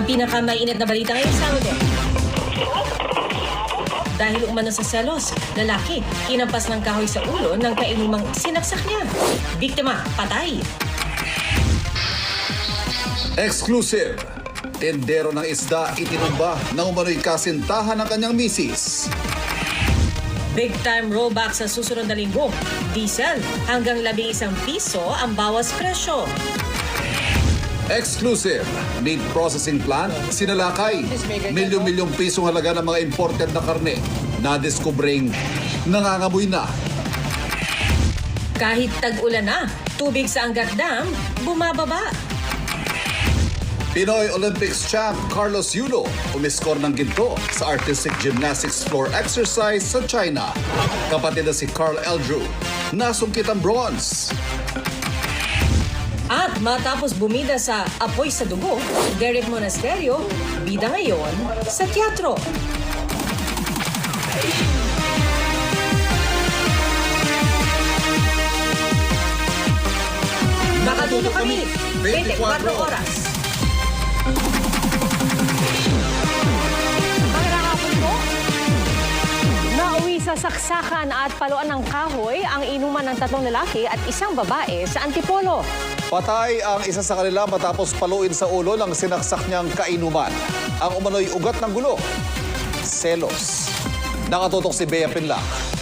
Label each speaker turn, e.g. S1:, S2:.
S1: Pinakamainit na balita ngayong Sabado. Dahil umano sa selos, lalaki kinampas ng kahoy sa ulo ng kainumang sinaksak niya. Biktima, patay.
S2: Exclusive. Tendero ng isda itinumba ng umano'y kasintahan ng kanyang misis.
S1: Big time rollback sa susunod na linggo. Diesel, hanggang 11 piso ang bawas presyo.
S2: Exclusive. Meat processing plant, sinalakay. Milyong-milyong pisong halaga ng mga imported na karne na diskubreng nangangamoy na.
S1: Kahit tag-ulan na, tubig sa Angat Dam, bumababa.
S2: Pinoy Olympics champ Carlos Yulo umiskor ng ginto sa artistic gymnastics floor exercise sa China. Kapatid na si Carl Eldrew, nasungkit ang bronze.
S1: At matapos bumida sa Apoy sa Dugo, Derek Monasterio, bida ngayon sa teatro. Nakatulog kami 24 oras.
S3: Magandang hapon po. Nauwi sa saksakan at paluan ng kahoy ang inuman ng 3 lalaki at isang babae sa Antipolo.
S2: Patay ang isa sa kanila matapos paluin sa ulo ng sinaksak niyang kainuman. Ang umano'y ugat ng gulo. Selos. Nakatutok si Bea Pinlac.